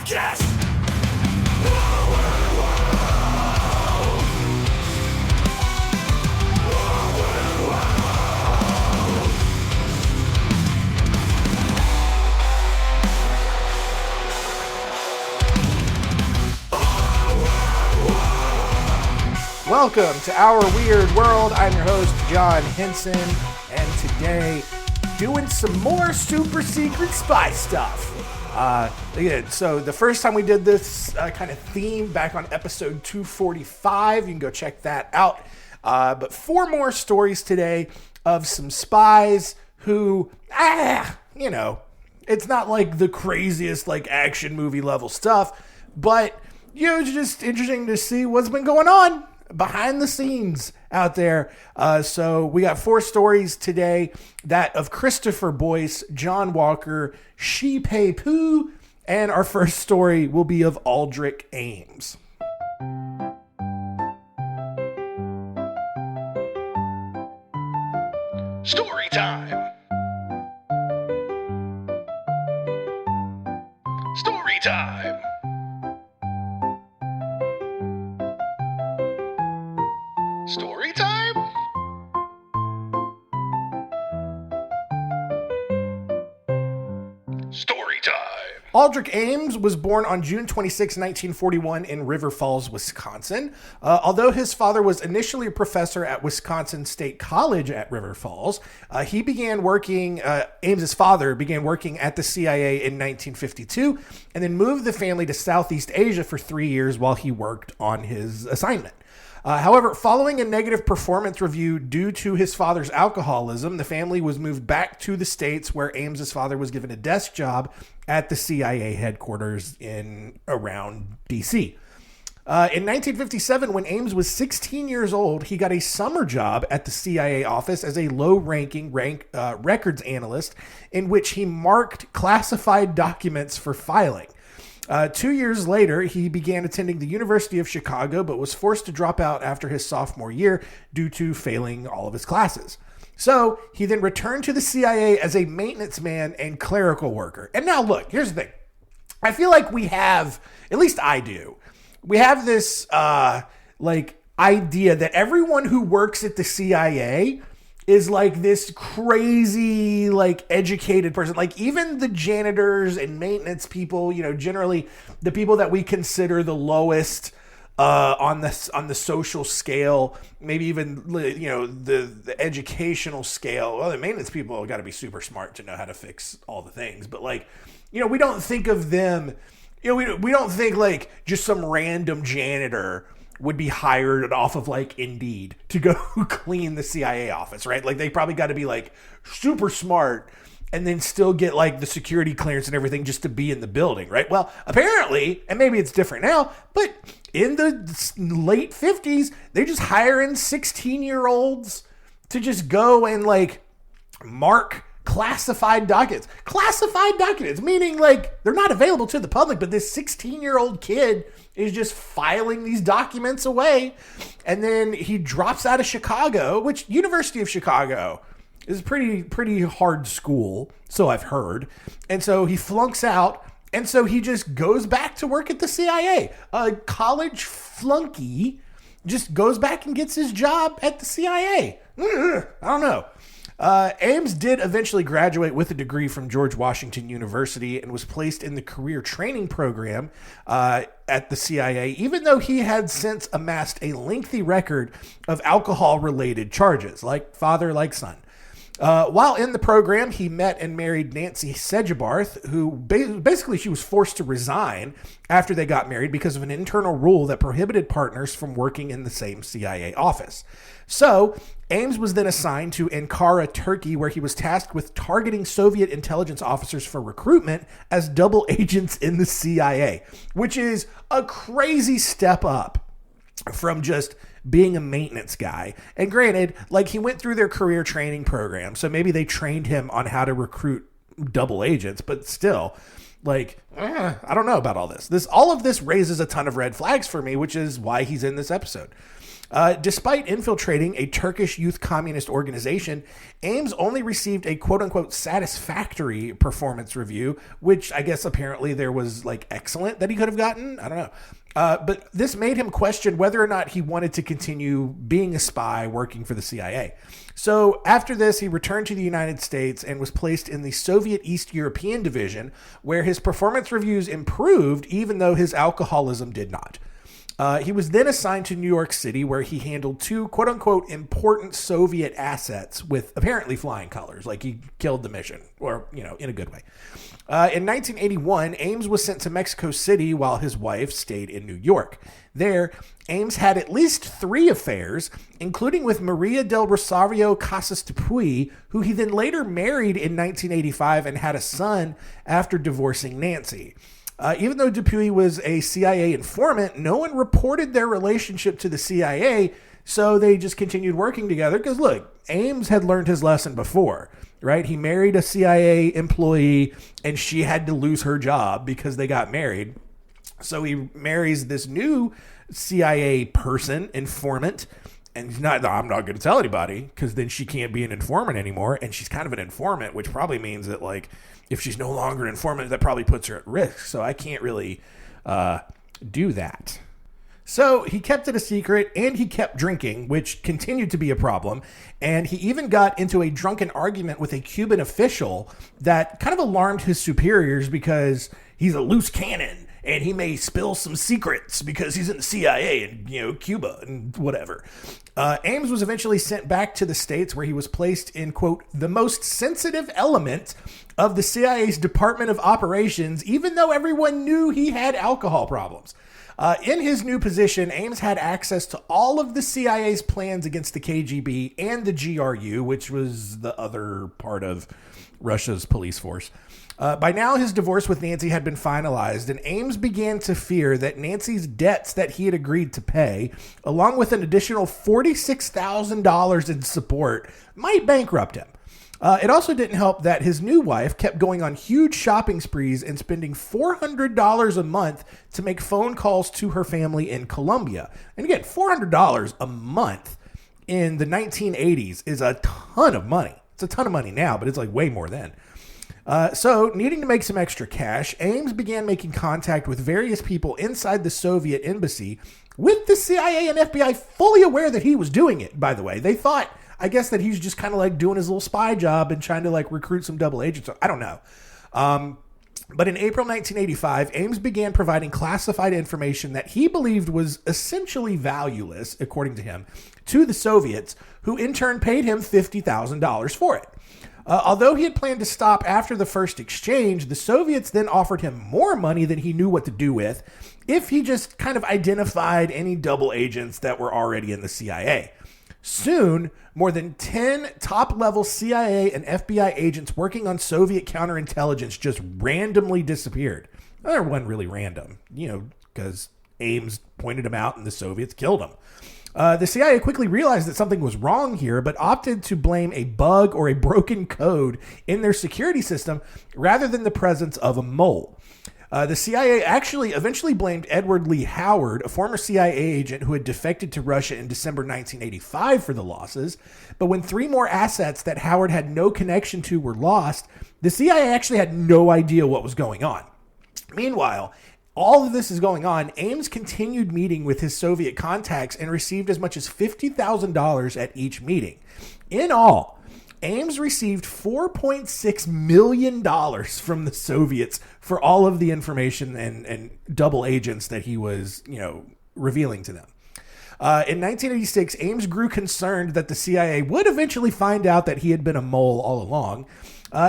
podcast. Welcome to Our Weird World. I'm your host, John Henson, and today, doing some more super secret spy stuff. So the first time we did this kind of theme back on episode 245, you can go check that out. But 4 more stories today of some spies who, it's not like the craziest like action movie level stuff, but it's just interesting to see what's been going on behind the scenes out there. So we got 4 stories today, that of Christopher Boyce, John Walker, Shi Pei Pu, and our first story will be of Aldrich Ames. Story time. Story time. Story time? Story time. Aldrich Ames was born on June 26, 1941 in River Falls, Wisconsin. Although his father was initially a professor at Wisconsin State College at River Falls, Ames's father began working at the CIA in 1952 and then moved the family to Southeast Asia for 3 years while he worked on his assignment. However, following a negative performance review due to his father's alcoholism, the family was moved back to the States, where Ames's father was given a desk job at the CIA headquarters in around D.C. In 1957, when Ames was 16 years old, he got a summer job at the CIA office as a low-ranking records analyst, in which he marked classified documents for filing. 2 years later, he began attending the University of Chicago, but was forced to drop out after his sophomore year due to failing all of his classes. So he then returned to the CIA as a maintenance man and clerical worker. And now look, here's the thing. I feel like we have, at least I do, we have this idea that everyone who works at the CIA is like this crazy, like educated person. Like even the janitors and maintenance people, generally the people that we consider the lowest on the social scale, maybe even the educational scale. Well, the maintenance people have got to be super smart to know how to fix all the things. But we don't think of them. We don't think like just some random janitor would be hired off of like Indeed to go clean the CIA office, right? Like they probably got to be like super smart and then still get like the security clearance and everything just to be in the building, right? Well, apparently, and maybe it's different now, but in the late 50s, they just hiring 16-year-olds to just go and like mark classified documents. Classified documents, meaning like they're not available to the public, but this 16-year-old kid is just filing these documents away. And then he drops out of Chicago, which University of Chicago is a pretty hard school, so I've heard. And so he flunks out, and so he just goes back to work at the CIA. A college flunky just goes back and gets his job at the CIA. I don't know. Ames did eventually graduate with a degree from George Washington University and was placed in the career training program at the CIA, even though he had since amassed a lengthy record of alcohol-related charges, like father, like son. While in the program, he met and married Nancy Sedgebarth, who basically she was forced to resign after they got married because of an internal rule that prohibited partners from working in the same CIA office. So Ames was then assigned to Ankara, Turkey, where he was tasked with targeting Soviet intelligence officers for recruitment as double agents in the CIA, which is a crazy step up from just being a maintenance guy. And granted, like he went through their career training program, so maybe they trained him on how to recruit double agents, but still, I don't know about all this. All of this raises a ton of red flags for me, which is why he's in this episode. Despite infiltrating a Turkish youth communist organization, Ames only received a quote-unquote satisfactory performance review, which I guess apparently there was like excellent that he could have gotten. I don't know. But this made him question whether or not he wanted to continue being a spy working for the CIA. So after this, he returned to the United States and was placed in the Soviet East European Division, where his performance reviews improved, even though his alcoholism did not. He was then assigned to New York City, where he handled two quote-unquote important Soviet assets with apparently flying colors, like he killed the mission, or, in a good way. In 1981, Ames was sent to Mexico City while his wife stayed in New York. There, Ames had at least 3 affairs, including with Maria del Rosario Casas Dupuy, who he then later married in 1985 and had a son after divorcing Nancy. Even though Dupuy was a CIA informant, no one reported their relationship to the CIA, so they just continued working together. Because look, Ames had learned his lesson before, right? He married a CIA employee, and she had to lose her job because they got married. So he marries this new CIA person, informant, and he's not, I'm not going to tell anybody, because then she can't be an informant anymore, and she's kind of an informant, which probably means that, like, if she's no longer an informant, that probably puts her at risk. So I can't really do that. So he kept it a secret, and he kept drinking, which continued to be a problem. And he even got into a drunken argument with a Cuban official that kind of alarmed his superiors, because he's a loose cannon and he may spill some secrets because he's in the CIA and, Cuba and whatever. Ames was eventually sent back to the States, where he was placed in, quote, the most sensitive element of the CIA's Department of Operations, even though everyone knew he had alcohol problems. In his new position, Ames had access to all of the CIA's plans against the KGB and the GRU, which was the other part of Russia's police force. By now, his divorce with Nancy had been finalized, and Ames began to fear that Nancy's debts that he had agreed to pay, along with an additional $46,000 in support, might bankrupt him. It also didn't help that his new wife kept going on huge shopping sprees and spending $400 a month to make phone calls to her family in Colombia. And again, $400 a month in the 1980s is a ton of money. It's a ton of money now, but it's like way more then. So, needing to make some extra cash, Ames began making contact with various people inside the Soviet embassy, with the CIA and FBI fully aware that he was doing it, by the way. They thought, I guess, that he was just kind of like doing his little spy job and trying to like recruit some double agents. I don't know. But in April 1985, Ames began providing classified information that he believed was essentially valueless, according to him, to the Soviets, who in turn paid him $50,000 for it. Although he had planned to stop after the first exchange, the Soviets then offered him more money than he knew what to do with if he just kind of identified any double agents that were already in the CIA. Soon, more than 10 top-level CIA and FBI agents working on Soviet counterintelligence just randomly disappeared. Well, it wasn't really random, because Ames pointed them out and the Soviets killed them. The CIA quickly realized that something was wrong here, but opted to blame a bug or a broken code in their security system rather than the presence of a mole. The CIA actually eventually blamed Edward Lee Howard, a former CIA agent who had defected to Russia in December 1985 for the losses. But when 3 more assets that Howard had no connection to were lost, the CIA actually had no idea what was going on. Meanwhile, all of this is going on, Ames continued meeting with his Soviet contacts and received as much as $50,000 at each meeting. In all, Ames received $4.6 million from the Soviets for all of the information and double agents that he was, revealing to them. In 1986, Ames grew concerned that the CIA would eventually find out that he had been a mole all along.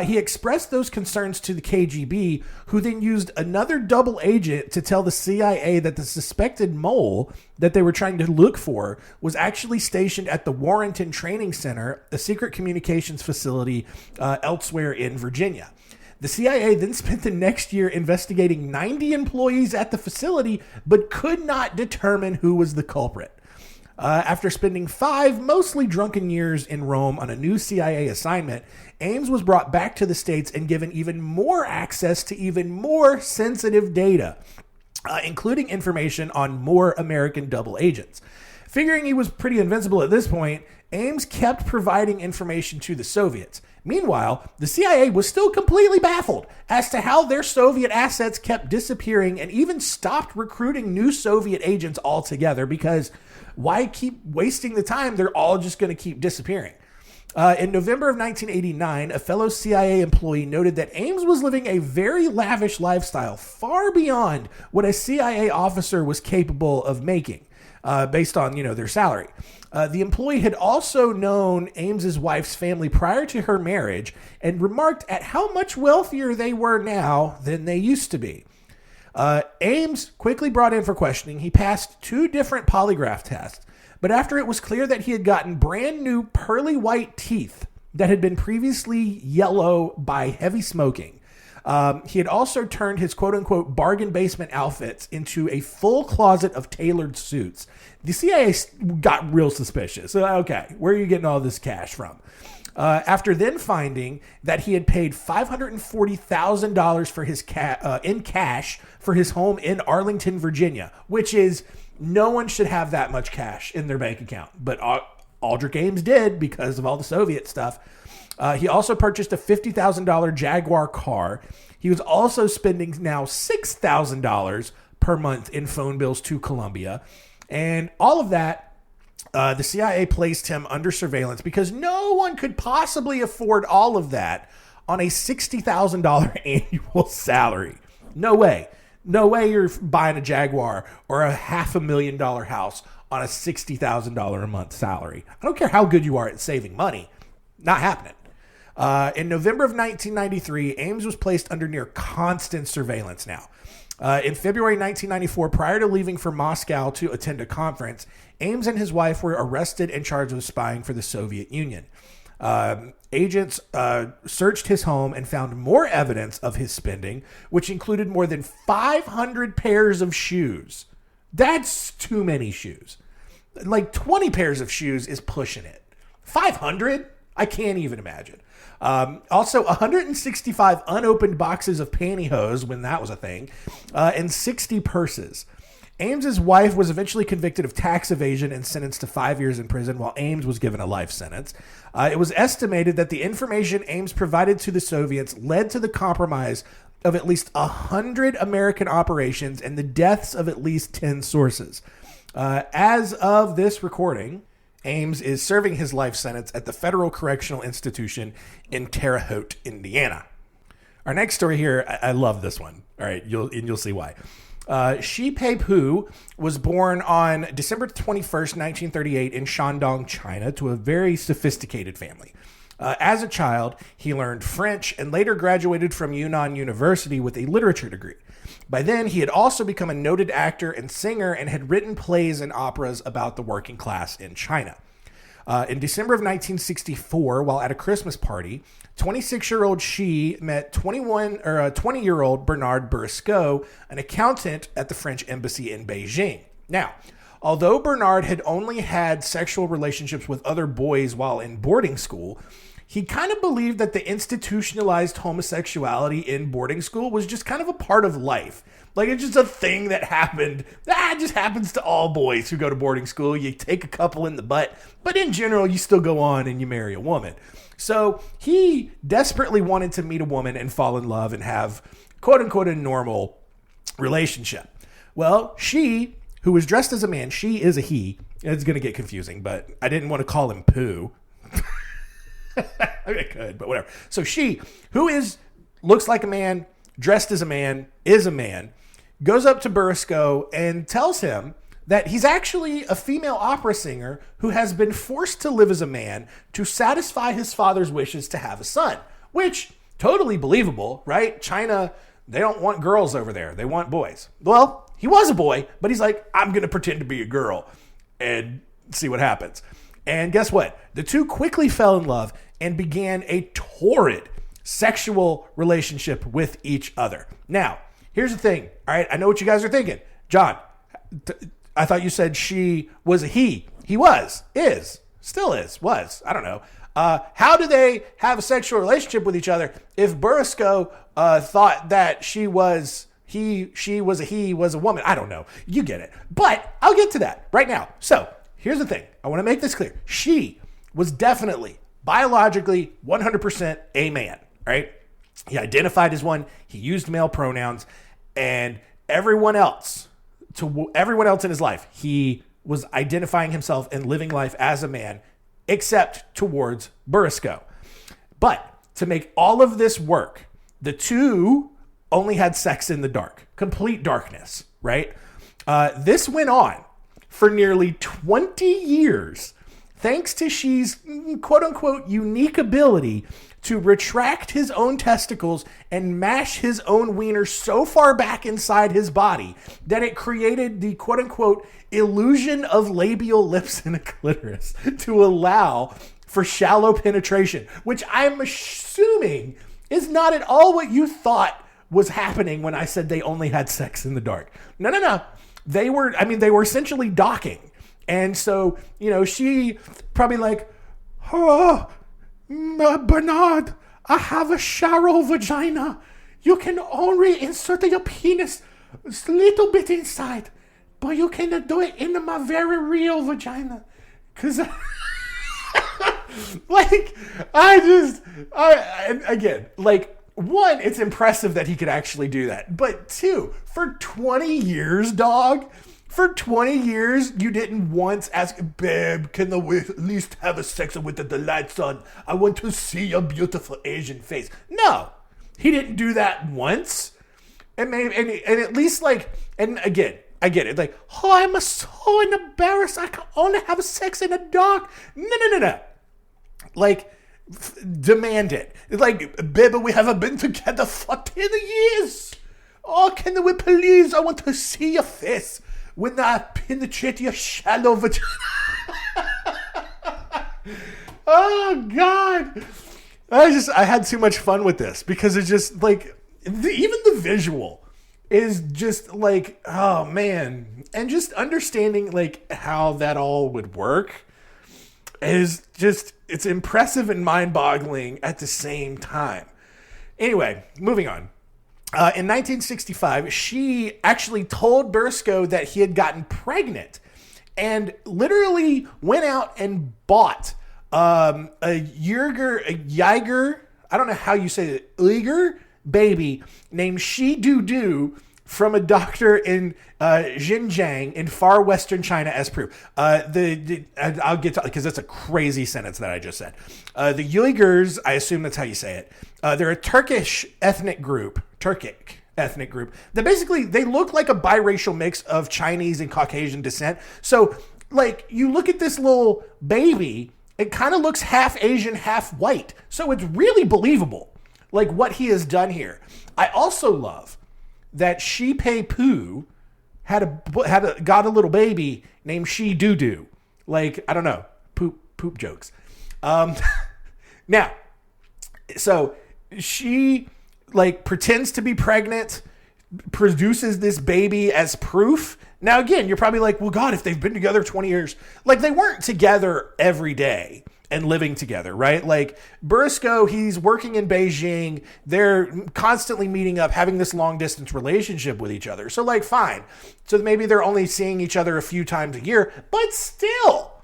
He expressed those concerns to the KGB, who then used another double agent to tell the CIA that the suspected mole that they were trying to look for was actually stationed at the Warrenton Training Center, a secret communications facility elsewhere in Virginia. The CIA then spent the next year investigating 90 employees at the facility, but could not determine who was the culprit. After spending 5 mostly drunken years in Rome on a new CIA assignment, Ames was brought back to the States and given even more access to even more sensitive data, including information on more American double agents. Figuring he was pretty invincible at this point, Ames kept providing information to the Soviets. Meanwhile, the CIA was still completely baffled as to how their Soviet assets kept disappearing and even stopped recruiting new Soviet agents altogether, because why keep wasting the time? They're all just going to keep disappearing. In November of 1989, a fellow CIA employee noted that Ames was living a very lavish lifestyle, far beyond what a CIA officer was capable of making, based on, their salary. The employee had also known Ames's wife's family prior to her marriage and remarked at how much wealthier they were now than they used to be. Ames quickly brought in for questioning. He passed 2 different polygraph tests, but after it was clear that he had gotten brand new pearly white teeth that had been previously yellow by heavy smoking, he had also turned his quote-unquote bargain basement outfits into a full closet of tailored suits. The CIA got real suspicious. Okay, where are you getting all this cash from? After then finding that he had paid $540,000 for his in cash for his home in Arlington, Virginia, which is, no one should have that much cash in their bank account. But Aldrich Ames did because of all the Soviet stuff. He also purchased a $50,000 Jaguar car. He was also spending now $6,000 per month in phone bills to Colombia. And all of that, the CIA placed him under surveillance because no one could possibly afford all of that on a $60,000 annual salary. No way. No way you're buying a Jaguar or a $500,000 house on a $60,000 a month salary. I don't care how good you are at saving money. Not happening. In November of 1993, Ames was placed under near constant surveillance now. In February 1994, prior to leaving for Moscow to attend a conference, Ames and his wife were arrested and charged with spying for the Soviet Union. Agents searched his home and found more evidence of his spending, which included more than 500 pairs of shoes. That's too many shoes. Like 20 pairs of shoes is pushing it. 500? I can't even imagine. Also, 165 unopened boxes of pantyhose, when that was a thing, and 60 purses. Ames's wife was eventually convicted of tax evasion and sentenced to 5 years in prison, while Ames was given a life sentence. It was estimated that the information Ames provided to the Soviets led to the compromise of at least 100 American operations and the deaths of at least 10 sources. As of this recording, Ames is serving his life sentence at the Federal Correctional Institution in Terre Haute, Indiana. Our next story here, I love this one. All right, you'll see why. Shi Pei Pu was born on December 21st, 1938 in Shandong, China, to a very sophisticated family. As a child, he learned French and later graduated from Yunnan University with a literature degree. By then, he had also become a noted actor and singer and had written plays and operas about the working class in China. In December of 1964, while at a Christmas party, 26-year-old Shi met 20-year-old Bernard Bourasco, an accountant at the French embassy in Beijing. Now, although Bernard had only had sexual relationships with other boys while in boarding school, he kind of believed that the institutionalized homosexuality in boarding school was just kind of a part of life. Like, it's just a thing that happened. It just happens to all boys who go to boarding school. You take a couple in the butt, but in general, you still go on and you marry a woman. So he desperately wanted to meet a woman and fall in love and have, quote unquote, a normal relationship. Well, Shi, who was dressed as a man, she is a he. It's going to get confusing, but I didn't want to call him Pooh. I mean, I could, but whatever. So Shi, who looks like a man, dressed as a man, is a man, goes up to Bourasco and tells him that he's actually a female opera singer who has been forced to live as a man to satisfy his father's wishes to have a son, which, totally believable, right? China, they don't want girls over there. They want boys. Well, he was a boy, but he's like, I'm going to pretend to be a girl and see what happens. And guess what? The two quickly fell in love and began a torrid sexual relationship with each other. Now, here's the thing. All right, I know what you guys are thinking. John, I thought you said she was a he. He was, is, still is, was. I don't know. How do they have a sexual relationship with each other if Bourasco thought that she was a woman? I don't know. You get it. But I'll get to that right now. So here's the thing. I want to make this clear. Shi was definitely, biologically, 100% a man, right? He identified as one. He used male pronouns. And everyone else in his life, he was identifying himself and living life as a man, except towards Burisco. But to make all of this work, the two only had sex in the dark, complete darkness, right? This went on for nearly 20 years, thanks to Shi's quote-unquote unique ability to retract his own testicles and mash his own wiener so far back inside his body that it created the quote-unquote illusion of labial lips and a clitoris to allow for shallow penetration, which I'm assuming is not at all what you thought was happening when I said they only had sex in the dark. No. They were essentially docking. And so, she probably like, oh, Bernard, I have a shallow vagina. You can only insert your penis a little bit inside, but you cannot do it in my very real vagina. Because, one, it's impressive that he could actually do that. But two, for 20 years, dog, for 20 years, you didn't once ask, babe, can we at least have a sex with the lights on? I want to see your beautiful Asian face. No, he didn't do that once. And at least and again, I get it. Like, oh, I'm so embarrassed. I can only have sex in the dark. No. Demand it. Like, baby, we haven't been together for 10 years. Oh, can we please? I want to see your face when I penetrate your shallow vagina. Oh, God. I had too much fun with this because it's just like, even the visual is just like, oh, man. And just understanding like how that all would work is just, it's impressive and mind-boggling at the same time. Anyway, moving on. In 1965, she actually told Burisco that he had gotten pregnant and literally went out and bought a Uyghur, I don't know how you say it, Uyghur baby named Shi Pei from a doctor in Xinjiang in far western China as proof. I'll get to, because that's a crazy sentence that I just said. The Uyghurs, I assume that's how you say it. They're a Turkic ethnic group that basically, they look like a biracial mix of Chinese and Caucasian descent. So like, you look at this little baby, it kind of looks half Asian, half white. So it's really believable, like what he has done here. I also love that Shi Pei Pu got a little baby named Shi Doo. Like, I don't know, poop jokes. Now, so she like pretends to be pregnant, produces this baby as proof. Now, again, you're probably like, well, God, if they've been together 20 years, like they weren't together every day and living together, right? Like Burisco, he's working in Beijing. They're constantly meeting up, having this long distance relationship with each other. So like, fine. So maybe they're only seeing each other a few times a year, but still,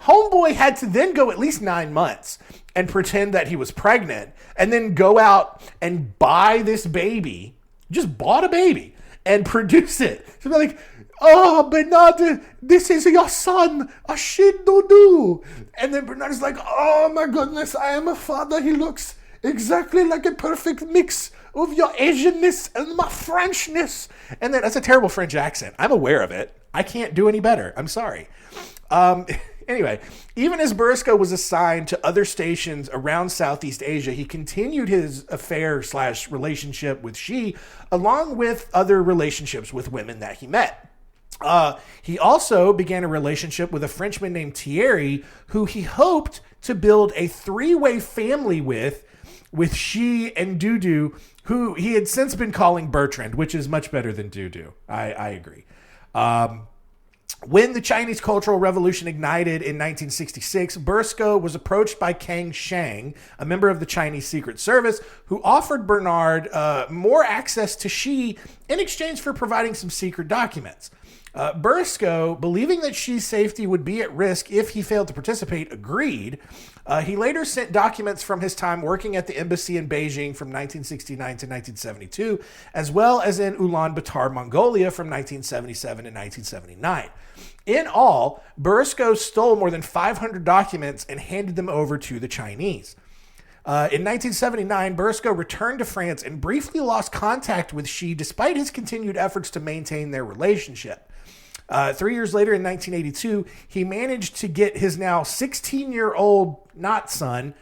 homeboy had to then go at least 9 months and pretend that he was pregnant and then go out and buy this baby, just bought a baby and produce it. So they're like, oh, Bernard, this is your son, a shit doo. And then Bernard is like, oh my goodness, I am a father. He looks exactly like a perfect mix of your Asianness and my Frenchness. And then that's a terrible French accent. I'm aware of it. I can't do any better. I'm sorry. Anyway, even as Burisco was assigned to other stations around Southeast Asia, he continued his affair/relationship with Shi, along with other relationships with women that he met. He also began a relationship with a Frenchman named Thierry, who he hoped to build a three-way family with Shi and Doo, who he had since been calling Bertrand, which is much better than Doo. I agree. When the Chinese Cultural Revolution ignited in 1966, Burisco was approached by Kang Shang, a member of the Chinese Secret Service, who offered Bernard more access to Shi in exchange for providing some secret documents. Burisco, believing that Shi's safety would be at risk if he failed to participate, agreed. He later sent documents from his time working at the embassy in Beijing from 1969 to 1972, as well as in Ulaanbaatar, Mongolia from 1977 to 1979. In all, Burisco stole more than 500 documents and handed them over to the Chinese. In 1979, Burisco returned to France and briefly lost contact with Shi despite his continued efforts to maintain their relationship. 3 years later, in 1982, he managed to get his now 16-year-old not son,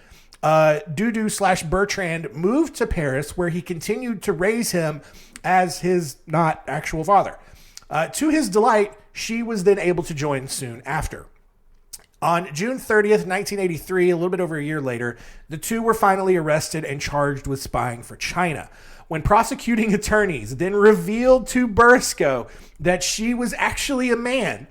Dudu/Bertrand, moved to Paris, where he continued to raise him as his not actual father. To his delight, Shi was then able to join soon after. On June 30th, 1983, a little bit over a year later, the two were finally arrested and charged with spying for China. When prosecuting attorneys then revealed to Burisco that Shi was actually a man,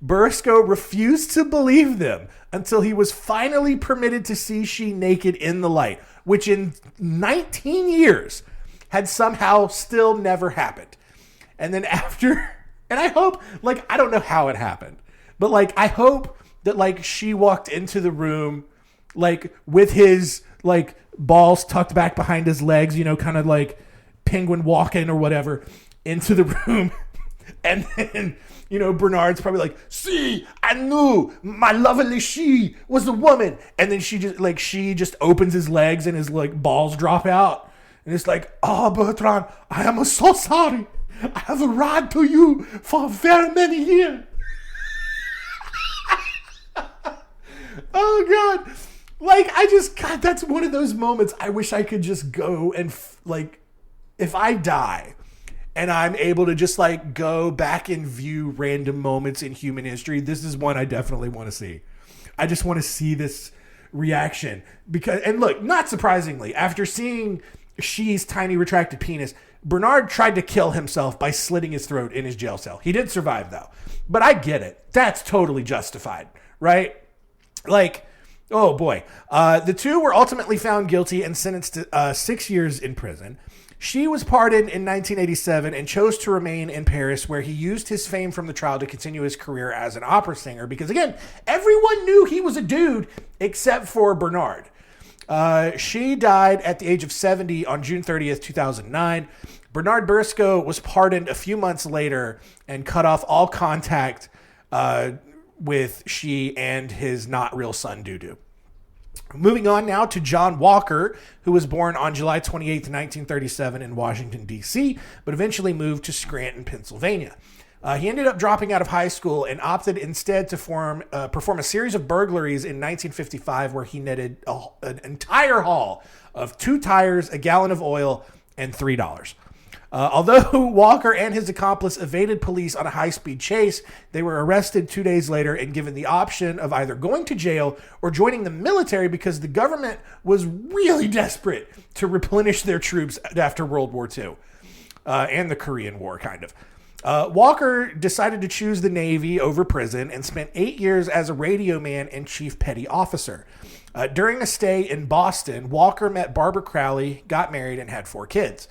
Burisco refused to believe them until he was finally permitted to see Shi naked in the light, which in 19 years had somehow still never happened. And then after, and I hope, I don't know how it happened, but I hope that Shi walked into the room with his balls tucked back behind his legs, kind of penguin walking or whatever, into the room. And then, Bernard's probably see, I knew my lovely Shi was a woman. And then she just opens his legs and his balls drop out. And it's oh, Bertrand, I am so sorry. I have lied to you for very many years. Oh, God. God, that's one of those moments I wish I could just go and, if I die and I'm able to just, go back and view random moments in human history, this is one I definitely want to see. I just want to see this reaction. And look, not surprisingly, after seeing Shi's tiny retracted penis, Bernard tried to kill himself by slitting his throat in his jail cell. He did survive, though. But I get it. That's totally justified, right? Oh boy. The two were ultimately found guilty and sentenced to 6 years in prison. Shi was pardoned in 1987 and chose to remain in Paris, where he used his fame from the trial to continue his career as an opera singer. Because again, everyone knew he was a dude except for Bernard. Shi died at the age of 70 on June 30th, 2009. Bernard Burisco was pardoned a few months later and cut off all contact with Shi and his not real son, Dudu. Moving on now to John Walker, who was born on July 28th, 1937 in Washington, D.C., but eventually moved to Scranton, Pennsylvania. He ended up dropping out of high school and opted instead to perform a series of burglaries in 1955, where he netted an entire haul of 2 tires, a gallon of oil, and $3. Although Walker and his accomplice evaded police on a high-speed chase, they were arrested 2 days later and given the option of either going to jail or joining the military, because the government was really desperate to replenish their troops after World War II and the Korean War, kind of. Walker decided to choose the Navy over prison and spent 8 years as a radio man and chief petty officer. During a stay in Boston, Walker met Barbara Crowley, got married, and had 4 kids.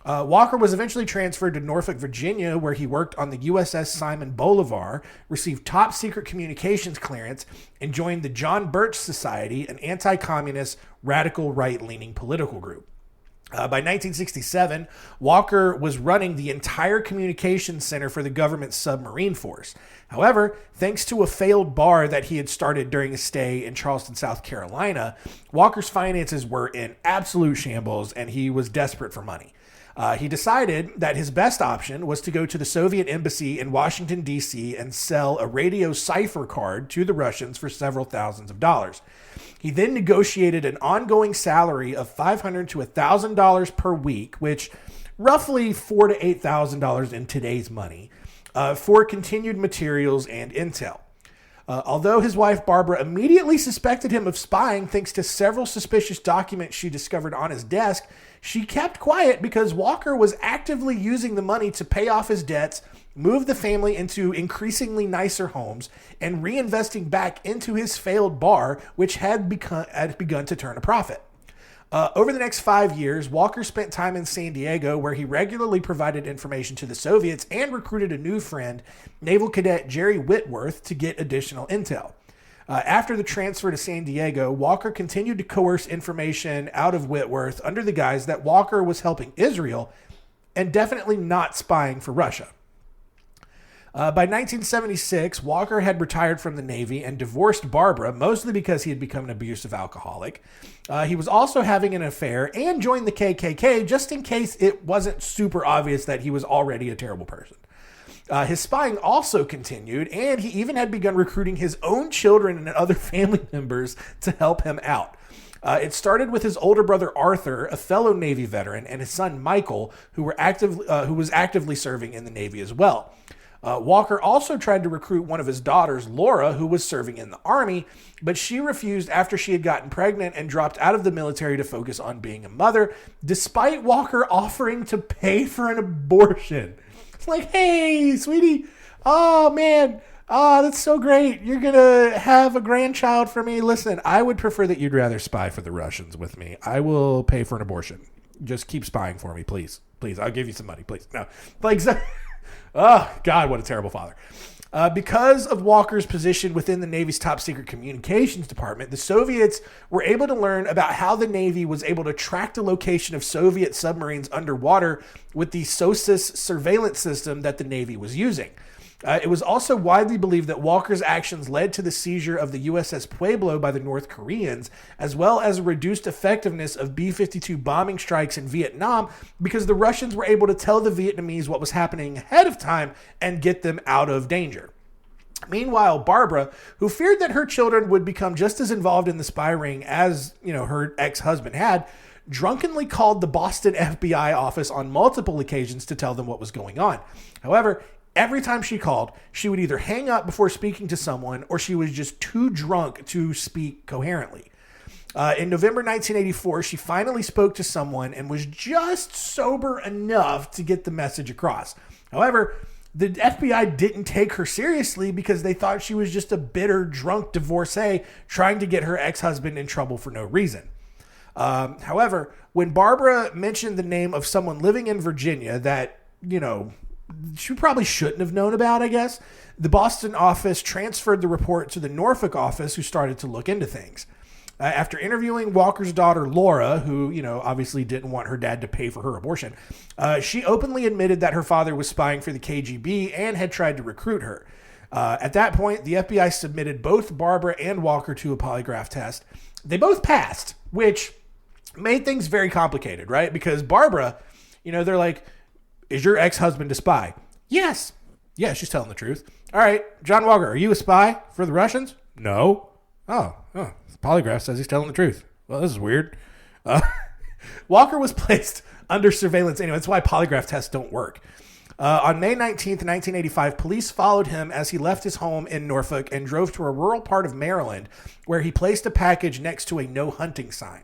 Walker was eventually transferred to Norfolk, Virginia, where he worked on the USS Simon Bolivar, received top-secret communications clearance, and joined the John Birch Society, an anti-communist, radical right-leaning political group. By 1967, Walker was running the entire communications center for the government's submarine force. However, thanks to a failed bar that he had started during a stay in Charleston, South Carolina, Walker's finances were in absolute shambles, and he was desperate for money. He decided that his best option was to go to the Soviet embassy in Washington, D.C. and sell a radio cipher card to the Russians for several thousands of dollars. He then negotiated an ongoing salary of $500 to $1,000 per week, which roughly $4,000 to $8,000 in today's money, for continued materials and intel. Although his wife Barbara immediately suspected him of spying thanks to several suspicious documents she discovered on his desk, she kept quiet because Walker was actively using the money to pay off his debts, move the family into increasingly nicer homes, and reinvesting back into his failed bar, which had begun to turn a profit. Over the next 5 years, Walker spent time in San Diego, where he regularly provided information to the Soviets and recruited a new friend, Naval Cadet Jerry Whitworth, to get additional intel. After the transfer to San Diego, Walker continued to coerce information out of Whitworth under the guise that Walker was helping Israel and definitely not spying for Russia. By 1976, Walker had retired from the Navy and divorced Barbara, mostly because he had become an abusive alcoholic. He was also having an affair and joined the KKK just in case it wasn't super obvious that he was already a terrible person. His spying also continued, and he even had begun recruiting his own children and other family members to help him out. It started with his older brother Arthur, a fellow Navy veteran, and his son Michael, who was actively serving in the Navy as well. Walker also tried to recruit one of his daughters, Laura, who was serving in the Army, but she refused after she had gotten pregnant and dropped out of the military to focus on being a mother, despite Walker offering to pay for an abortion. It's like, hey, sweetie, oh, man, oh, that's so great. You're going to have a grandchild for me. Listen, I would prefer that you'd rather spy for the Russians with me. I will pay for an abortion. Just keep spying for me, please. Please, I'll give you some money, please. No, like, oh, God, what a terrible father. Because of Walker's position within the Navy's top secret communications department, the Soviets were able to learn about how the Navy was able to track the location of Soviet submarines underwater with the SOSUS surveillance system that the Navy was using. It was also widely believed that Walker's actions led to the seizure of the USS Pueblo by the North Koreans, as well as a reduced effectiveness of B-52 bombing strikes in Vietnam, because the Russians were able to tell the Vietnamese what was happening ahead of time and get them out of danger. Meanwhile, Barbara, who feared that her children would become just as involved in the spy ring as, her ex-husband had, drunkenly called the Boston FBI office on multiple occasions to tell them what was going on. However, every time she called, she would either hang up before speaking to someone or she was just too drunk to speak coherently. In November 1984, she finally spoke to someone and was just sober enough to get the message across. However, the FBI didn't take her seriously because they thought she was just a bitter, drunk divorcee trying to get her ex-husband in trouble for no reason. However, when Barbara mentioned the name of someone living in Virginia that, she probably shouldn't have known about, I guess, the Boston office transferred the report to the Norfolk office, who started to look into things. After interviewing Walker's daughter, Laura, who, obviously didn't want her dad to pay for her abortion, she openly admitted that her father was spying for the KGB and had tried to recruit her. At that point, the FBI submitted both Barbara and Walker to a polygraph test. They both passed, which made things very complicated, right? Because Barbara, they're like, is your ex-husband a spy? Yes. Yeah, she's telling the truth. All right, John Walker, are you a spy for the Russians? No. Oh, the polygraph says he's telling the truth. Well, this is weird. Walker was placed under surveillance anyway. That's why polygraph tests don't work. On May 19th, 1985, police followed him as he left his home in Norfolk and drove to a rural part of Maryland, where he placed a package next to a no hunting sign.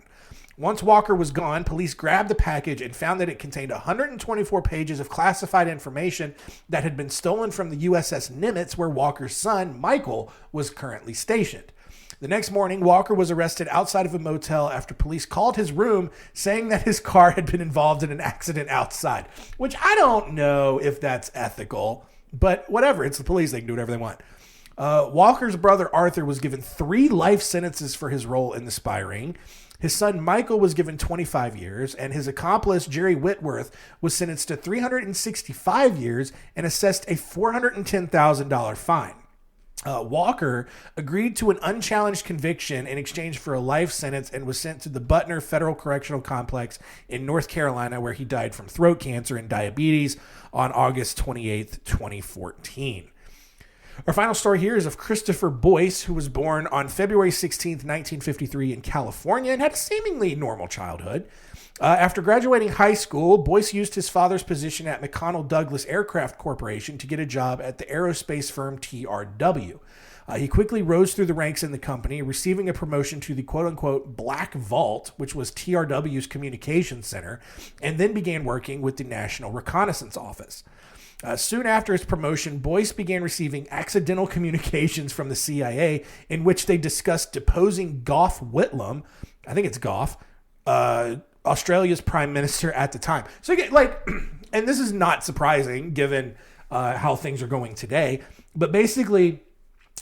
Once Walker was gone, police grabbed the package and found that it contained 124 pages of classified information that had been stolen from the USS Nimitz, where Walker's son, Michael, was currently stationed. The next morning, Walker was arrested outside of a motel after police called his room saying that his car had been involved in an accident outside, which I don't know if that's ethical, but whatever. It's the police. They can do whatever they want. Walker's brother, Arthur, was given 3 life sentences for his role in the spy ring. His son, Michael, was given 25 years, and his accomplice, Jerry Whitworth, was sentenced to 365 years and assessed a $410,000 fine. Walker agreed to an unchallenged conviction in exchange for a life sentence and was sent to the Butner Federal Correctional Complex in North Carolina, where he died from throat cancer and diabetes on August 28th, 2014. Our final story here is of Christopher Boyce, who was born on February 16th, 1953 in California and had a seemingly normal childhood. After graduating high school, Boyce used his father's position at McConnell Douglas Aircraft Corporation to get a job at the aerospace firm TRW. He quickly rose through the ranks in the company, receiving a promotion to the quote-unquote Black Vault, which was TRW's communications center, and then began working with the National Reconnaissance Office. Soon after his promotion, Boyce began receiving accidental communications from the CIA in which they discussed deposing Gough Whitlam, I think it's Gough, Australia's prime minister at the time. So again, like, and this is not surprising given how things are going today, but basically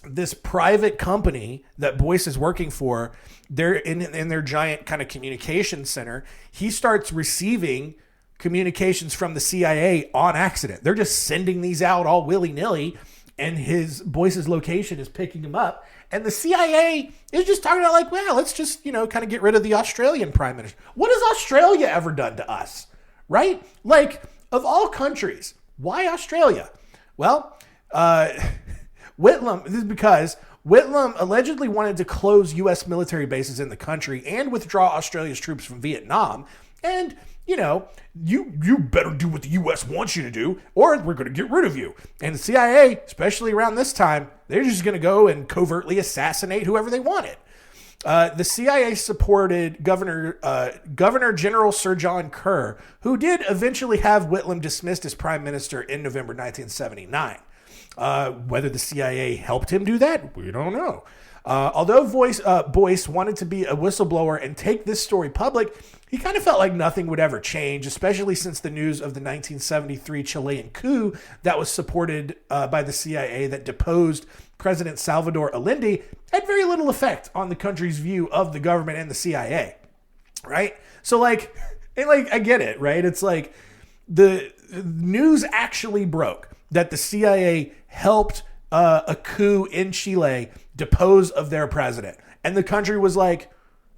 this private company that Boyce is working for, they're in their giant kind of communications center. He starts receiving communications from the CIA on accident. They're just sending these out all willy-nilly, and Boyce's location is picking them up. And the CIA is just talking about like, well, let's just, kind of get rid of the Australian prime minister. What has Australia ever done to us? Right? Like, of all countries, why Australia? Well, Whitlam, this is because Whitlam allegedly wanted to close U.S. military bases in the country and withdraw Australia's troops from Vietnam. And, you better do what the U.S. wants you to do, or we're going to get rid of you. And the CIA, especially around this time, they're just going to go and covertly assassinate whoever they wanted. The CIA supported Governor General Sir John Kerr, who did eventually have Whitlam dismissed as prime minister in November 1979. Whether the CIA helped him do that, we don't know. Although Boyce wanted to be a whistleblower and take this story public, he kind of felt like nothing would ever change, especially since the news of the 1973 Chilean coup that was supported by the CIA that deposed President Salvador Allende had very little effect on the country's view of the government and the CIA, right? So I get it, right? It's like the news actually broke that the CIA helped a coup in Chile depose of their president. And the country was like,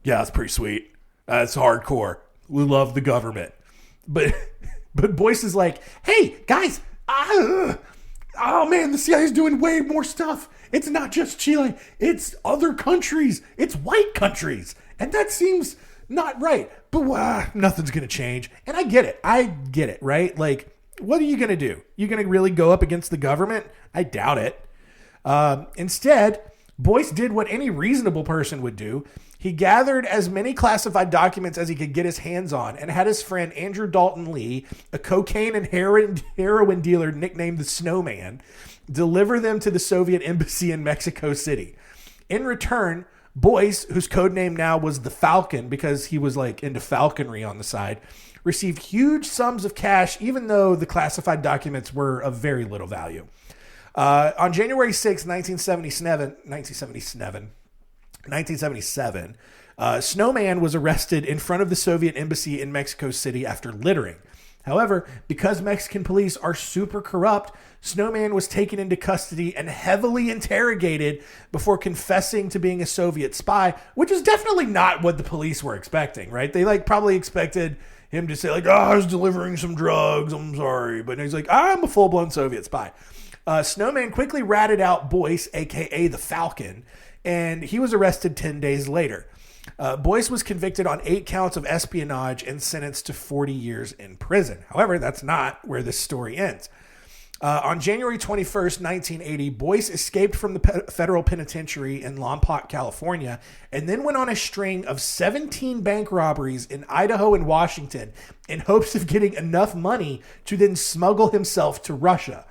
yeah, that's pretty sweet. That's hardcore. We love the government. But Boyce is like, hey, guys, oh man, the CIA is doing way more stuff. It's not just Chile. It's other countries. It's white countries. And that seems not right. But nothing's going to change. And I get it, right? Like, what are you going to do? You going to really go up against the government? I doubt it. Instead, Boyce did what any reasonable person would do. He gathered as many classified documents as he could get his hands on and had his friend Andrew Dalton Lee, a cocaine and heroin dealer nicknamed the Snowman, deliver them to the Soviet embassy in Mexico City. In return, Boyce, whose code name now was the Falcon because he was like into falconry on the side, received huge sums of cash even though the classified documents were of very little value. On January 6, 1977, Snowman was arrested in front of the Soviet embassy in Mexico City after littering. However, because Mexican police are super corrupt, Snowman was taken into custody and heavily interrogated before confessing to being a Soviet spy, which is definitely not what the police were expecting, right? They probably expected him to say I was delivering some drugs, I'm sorry. But he's like, I'm a full-blown Soviet spy. Snowman quickly ratted out Boyce, a.k.a. the Falcon, and he was arrested 10 days later. Boyce was convicted on 8 counts of espionage and sentenced to 40 years in prison. However, that's not where this story ends. On January 21st, 1980, Boyce escaped from the federal penitentiary in Lompoc, California, and then went on a string of 17 bank robberies in Idaho and Washington in hopes of getting enough money to then smuggle himself to Russia.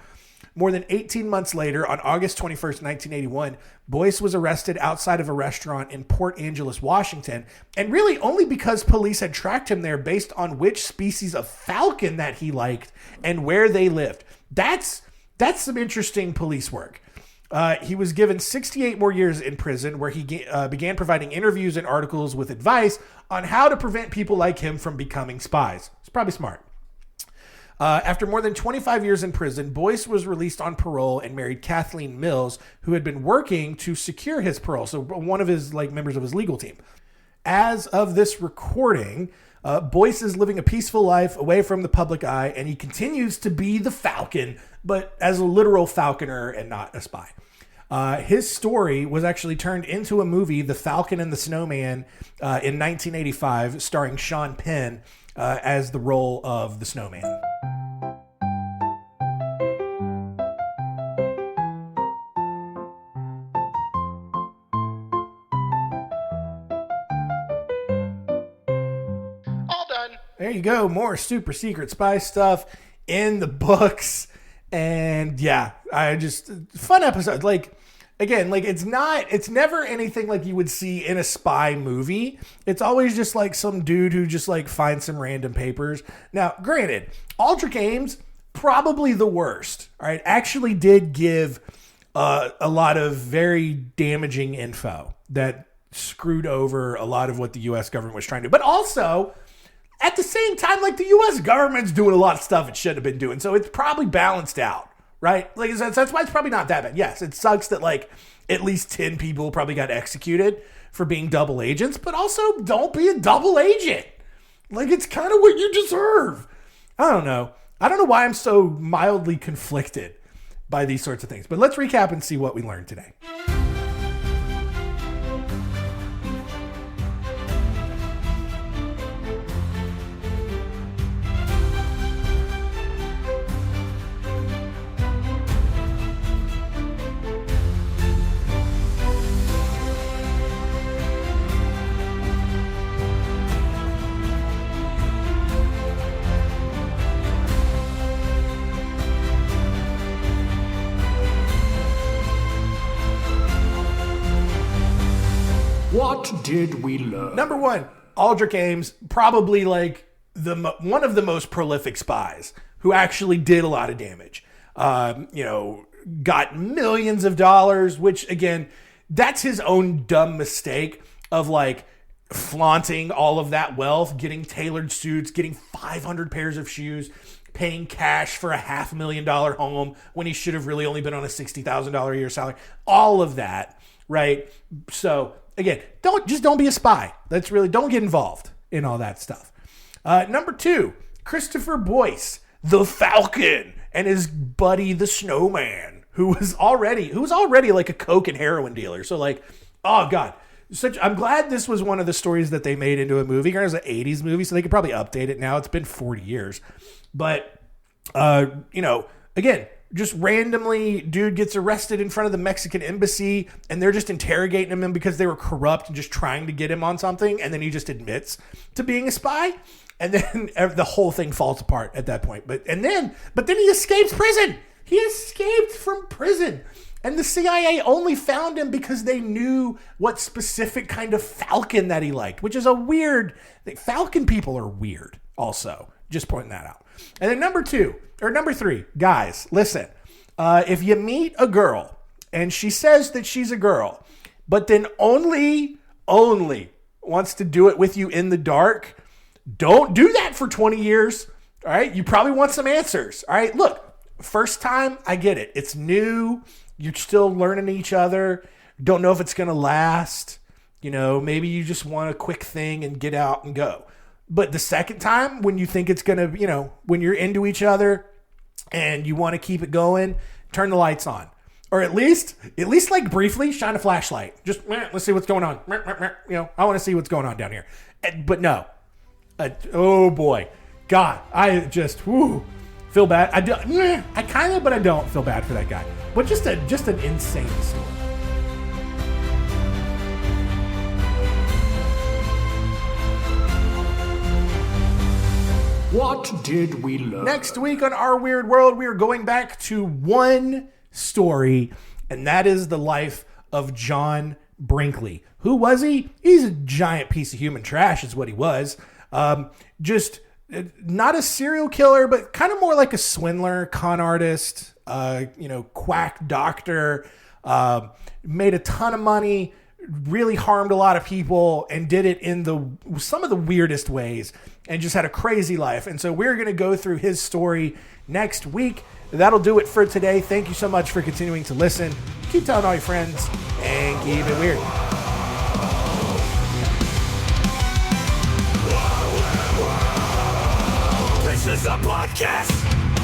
More than 18 months later, on August 21st, 1981, Boyce was arrested outside of a restaurant in Port Angeles, Washington, and really only because police had tracked him there based on which species of falcon that he liked and where they lived. That's some interesting police work. He was given 68 more years in prison, where he began providing interviews and articles with advice on how to prevent people like him from becoming spies. It's probably smart. After more than 25 years in prison, Boyce was released on parole and married Kathleen Mills, who had been working to secure his parole, so one of his members of his legal team. As of this recording, Boyce is living a peaceful life away from the public eye, and he continues to be the Falcon, but as a literal falconer and not a spy. His story was actually turned into a movie, The Falcon and the Snowman, in 1985, starring Sean Penn as the role of the Snowman. All done. There you go. More super secret spy stuff in the books. And yeah, fun episode. again, like it's never anything like you would see in a spy movie. It's always just like some dude who just like finds some random papers. Now, granted, Aldrich Ames, probably the worst, all right, actually did give a lot of very damaging info that screwed over a lot of what the U.S. government was trying to do. But also, at the same time, like the U.S. government's doing a lot of stuff it shouldn't have been doing. So it's probably balanced out, right? Like that's why it's probably not that bad. Yes, it sucks that like at least 10 people probably got executed for being double agents, but also don't be a double agent. Like it's kind of what you deserve. I don't know why I'm so mildly conflicted by these sorts of things. But let's recap and see what we learned today. What did we learn? Number one, Aldrich Ames, probably like one of the most prolific spies who actually did a lot of damage. Got millions of dollars, which again, that's his own dumb mistake of like flaunting all of that wealth, getting tailored suits, getting 500 pairs of shoes, paying cash for a $500,000 home when he should have really only been on a $60,000 a year salary. All of that, right? So again, don't be a spy. Don't get involved in all that stuff. Number two, Christopher Boyce, the Falcon, and his buddy, the Snowman, who was already like a coke and heroin dealer. So like, oh God, I'm glad this was one of the stories that they made into a movie. It was an 80s movie, so they could probably update it now. It's been 40 years. But, again, just randomly, dude gets arrested in front of the Mexican embassy, and they're just interrogating him because they were corrupt and just trying to get him on something, and then he just admits to being a spy, and then the whole thing falls apart at that point. But then he escapes prison. He escaped from prison, and the CIA only found him because they knew what specific kind of falcon that he liked, which is a weird thing. Falcon people are weird. Also, just pointing that out. And then number three, guys, listen, if you meet a girl and she says that she's a girl, but then only wants to do it with you in the dark, don't do that for 20 years. All right. You probably want some answers. All right. Look, first time, I get it. It's new. You're still learning each other. Don't know if it's going to last. Maybe you just want a quick thing and get out and go. But the second time, when you think it's going to, when you're into each other and you want to keep it going, turn the lights on. Or at least like briefly shine a flashlight. Just, let's see what's going on. I want to see what's going on down here. But no. Oh boy. God, I just, feel bad. I kind of, but I don't feel bad for that guy. But just an insane story. What did we learn? Next week on Our Weird World, we are going back to one story, and that is the life of John Brinkley. Who was he? He's a giant piece of human trash is what he was. Just not a serial killer, but kind of more like a swindler, con artist, quack doctor, made a ton of money, really harmed a lot of people, and did it in some of the weirdest ways, and just had a crazy life. And so we're going to go through his story next week. That'll do it for today. Thank you so much for continuing to listen. Keep telling all your friends, and keep it weird. This is a podcast